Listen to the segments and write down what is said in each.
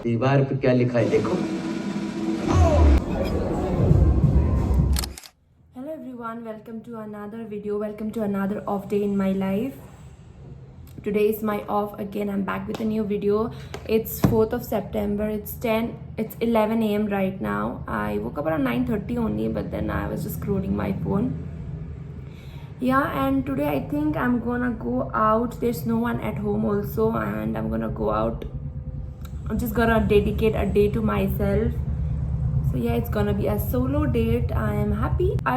दीवार पे क्या लिखा है देखो। Hello everyone, welcome to another video. Welcome to another off day in my life. Today is my off again. I'm back with a new video. It's 4th of September. It's 11 a.m. right now. I woke up around 9:30 only, but then I was just scrolling my phone. Yeah, and today I think I'm gonna go out. There's no one at home also, and I'm gonna go out. I'm just gonna dedicate a day to myself. So yeah, it's gonna be a solo date. I am happy. I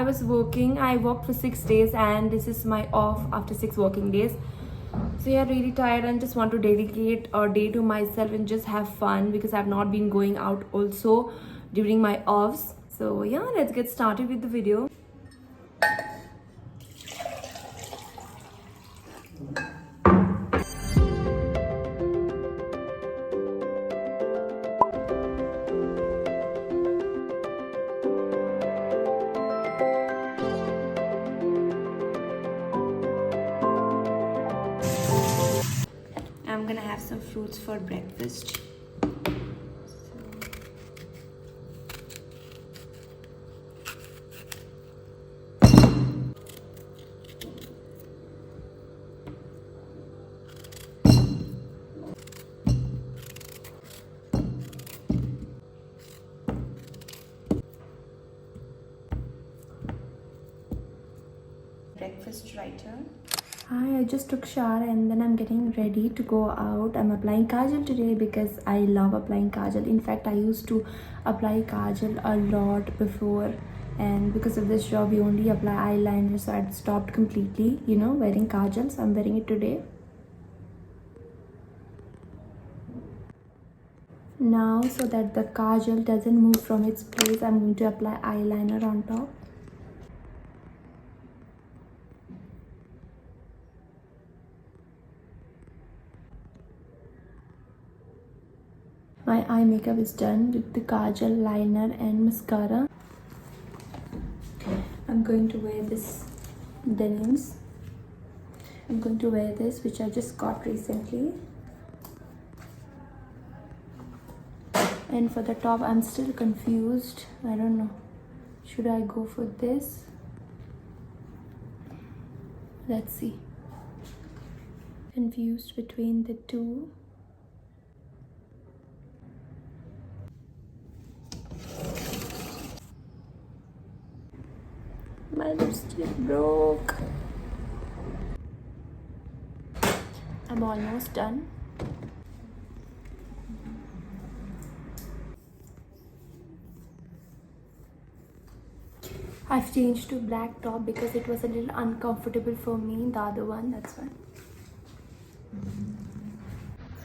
worked for 6 days, and this is my off after 6 working days. So yeah, really tired and just want to dedicate a day to myself and just have fun because I've not been going out also during my offs. So yeah, let's get started with the video. I'm gonna have some fruits for breakfast. Breakfast writer. Hi, I just took shower and then I'm getting ready to go out. I'm applying kajal today because I love applying kajal. In fact, I used to apply kajal a lot before, and because of this job we only apply eyeliner, so I'd stopped completely, wearing kajal. So I'm wearing it today. Now, so that the kajal doesn't move from its place, I'm going to apply eyeliner on top. My eye makeup is done with the kajal, liner and mascara. I'm going to wear this denims. I'm going to wear this, which I just got recently. And for the top, I'm still confused. I don't know. Should I go for this? Let's see. Confused between the two. My lipstick broke. I'm almost done. I've changed to black top because it was a little uncomfortable for me, the other one, that's why.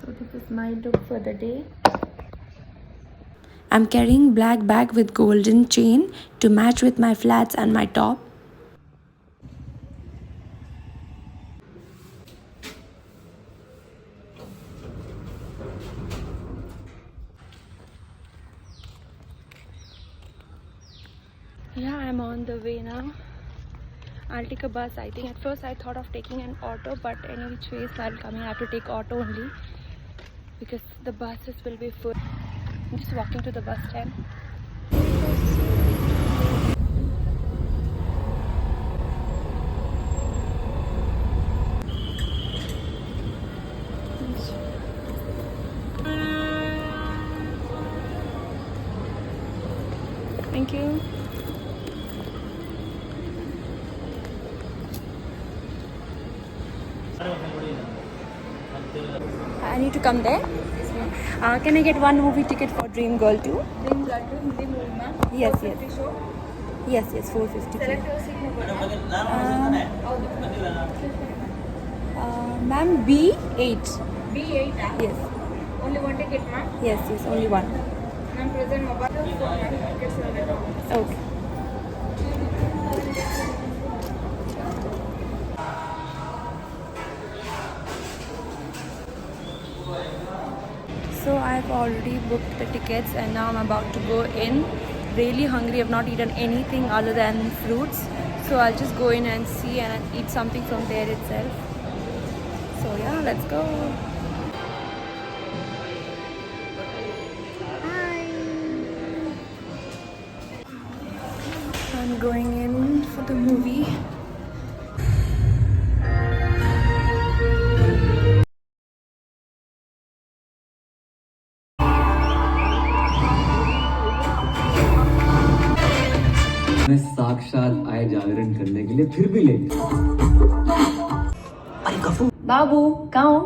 So this is my look for the day. I'm carrying black bag with golden chain to match with my flats and my top. Yeah, I'm on the way now. I'll take a bus. I think at first I thought of taking an auto, but any which ways while coming I have to take auto only because the buses will be full. I'm just walking to the bus stand. Thank you. I need to come there. Can I get one movie ticket for Dream Girl 2? Dream Girl 2 Hindi movie, ma'am. Yes, 450 yes. show. Yes, 450. Select your seat, ma'am. Ma'am, B8. B8, Yes, only one ticket, ma'am. yes, only one. Ma'am, present mobile phone, ma'am. Tickets are available. Okay. So I've already booked the tickets and now I'm about to go in. Really hungry. I've not eaten anything other than fruits. So I'll just go in and see and eat something from there itself. So yeah, let's go. going in for the movie. मैं साक्षात आए जागरण करने के लिए फिर भी late. बाबू कहाँ हो?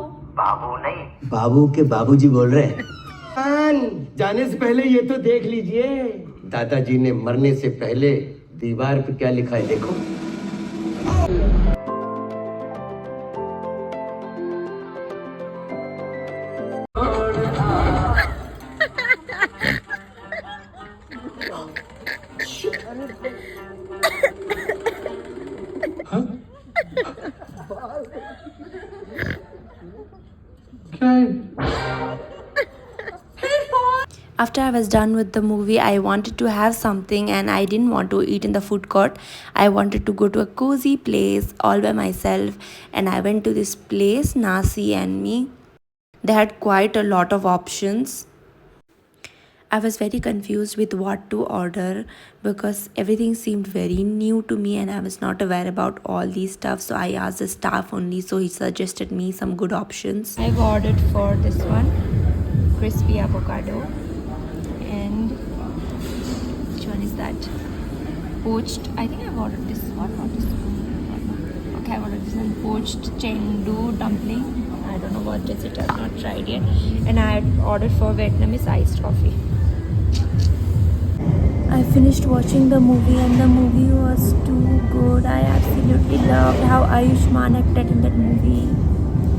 बाबू के बाबूजी बोल रहे हैं। जाने से पहले ये तो देख लीजिए, दादाजी ने मरने से पहले दीवार पे क्या लिखा है देखो। After I was done with the movie, I wanted to have something and I didn't want to eat in the food court. I wanted to go to a cozy place all by myself, and I went to this place, Nasi and Me. They had quite a lot of options. I was very confused with what to order because everything seemed very new to me and I was not aware about all these stuff. So I asked the staff only, so he suggested me some good options. I've ordered for this one, crispy avocado, and which one is that? Poached. I think I've ordered this one or this one. Okay, I've ordered this one. Poached chendu dumpling. I don't know what is it. I've not tried yet. And I had ordered for Vietnamese iced coffee. I finished watching the movie and the movie was too good. I absolutely loved how Ayushmann acted in that movie.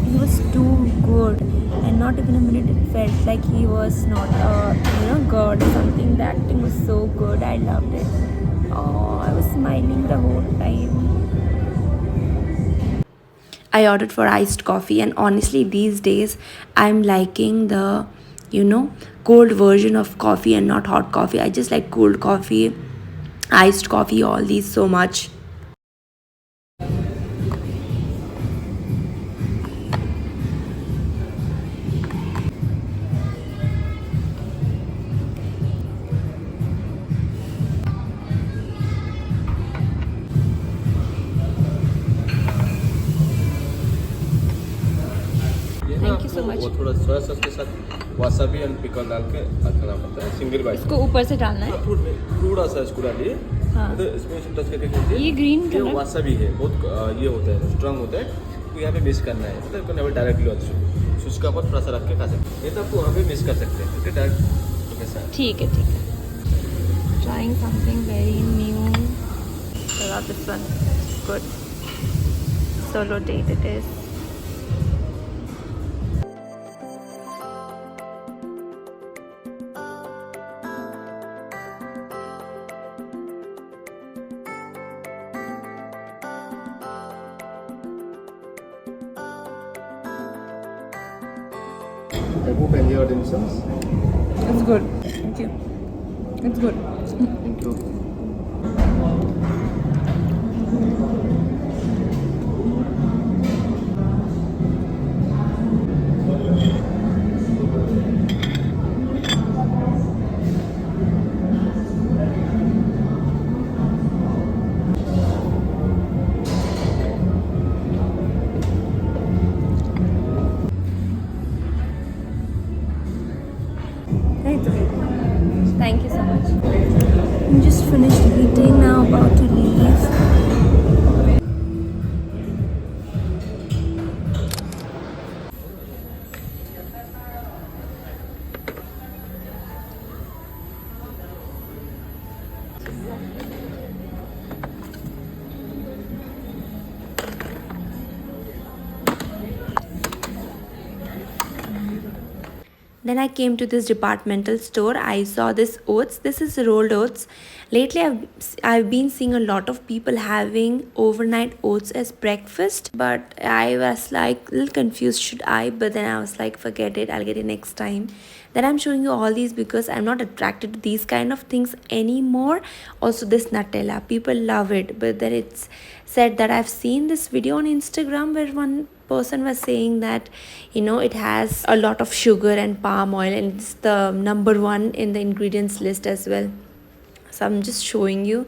He was too good, and not even a minute it felt like he was not a god or something. The acting was so good. I loved it. Oh, I was smiling the whole time. I ordered for iced coffee, and honestly these days I'm liking the cold version of coffee and not hot coffee. I just like cold coffee, iced coffee, all these so much. Thank you so much. वो थोड़ा soya sauce के साथ wasabi and pickle डाल के खाना पड़ता है single bite. इसको ऊपर से डालना है। थोड़ा सा इसको डालिए। हाँ। तो इसमें से टच करके कीजिए। ये ग्रीन ये कलर वासाबी है, बहुत ये होता है, स्ट्रांग होता है। तो यहाँ पे मिक्स करना है, मतलब नेवर डायरेक्टली ऑल्सो उसका पर थोड़ा सा रख के खा सकते हैं। ये तो आपको वहाँ पे मिक्स कर सकते हैं, ठीक है, डायरेक्ट। ठीक है ठीक है। Trying something very new. I love this one. Good. Solo date it is. Hope and your dim sums. It's good. Thank you. It's good. Thank you. Thank you so much. I'm just finished eating now, about to leave. Then I came to this departmental store. I saw this oats. This is rolled oats. Lately, I've been seeing a lot of people having overnight oats as breakfast. But I was like a little confused. Should I? But then I was like, forget it. I'll get it next time. Then I'm showing you all these because I'm not attracted to these kind of things anymore. Also, this Nutella. People love it. But then it's said that I've seen this video on Instagram where one person was saying that it has a lot of sugar and palm oil and it's the number one in the ingredients list as well. So I'm just showing you.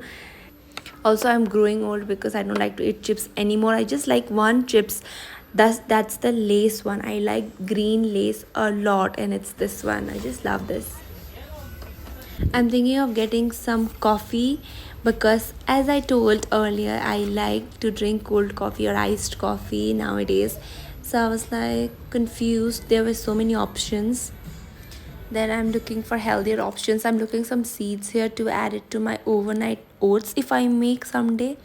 Also, I'm growing old because I don't like to eat chips anymore. I just like one chips. That's the Lace one. I like green Lace a lot, and it's this one. I just love this. I'm thinking of getting some coffee because, as I told earlier, I like to drink cold coffee or iced coffee nowadays. So I was like confused. There were so many options. Then I'm looking for healthier options. I'm looking some seeds here to add it to my overnight oats if I make someday.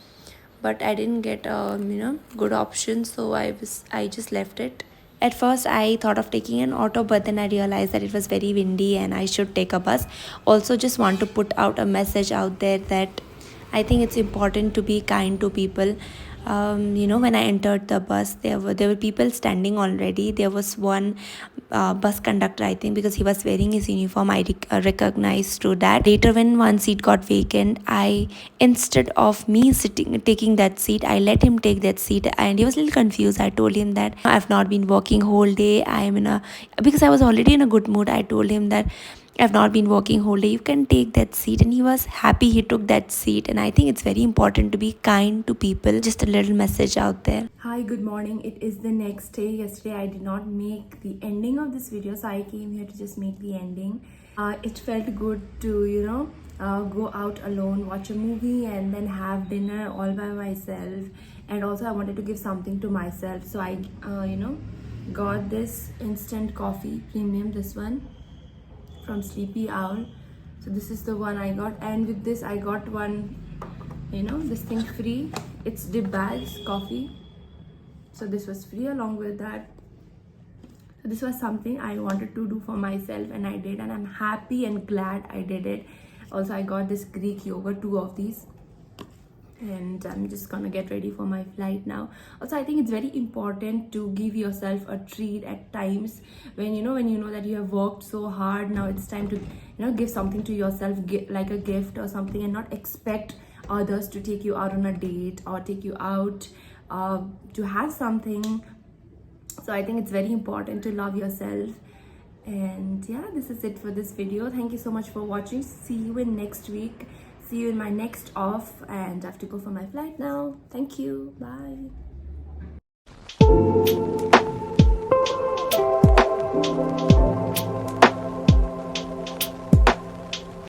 But I didn't get good option, so I just left it. At first, I thought of taking an auto, but then I realized that it was very windy and I should take a bus. Also, just want to put out a message out there that I think it's important to be kind to people. When I entered the bus, there were people standing already. There was one bus conductor, I think, because he was wearing his uniform. I recognized to that. Later, when one seat got vacant, I instead of me taking that seat, I let him take that seat, and he was a little confused. I told him that I've not been working whole day. Because I was already in a good mood. I told him that I've not been working whole day. You can take that seat. And he was happy he took that seat. And I think it's very important to be kind to people. Just a little message out there. Hi, good morning. It is the next day. Yesterday I did not make the ending of this video, so I came here to just make the ending. It felt good to, go out alone, watch a movie, and then have dinner all by myself. And also I wanted to give something to myself. So I, got this instant coffee premium, this one from Sleepy Owl. So this is the one I got, and with this I got one, this thing free. It's dip bags coffee, so this was free along with that. So this was something I wanted to do for myself, and I did, and I'm happy and glad I did it. Also, I got this Greek yogurt, 2 of these, and I'm just gonna get ready for my flight now. Also, I think it's very important to give yourself a treat at times when you know that you have worked so hard. Now it's time to give something to yourself, like a gift or something, and not expect others to take you out on a date or take you out to have something. So I think it's very important to love yourself. And yeah, this is it for this video. Thank you so much for watching. See you in next week. See you in my next off, and I have to go for my flight now. Thank you. Bye.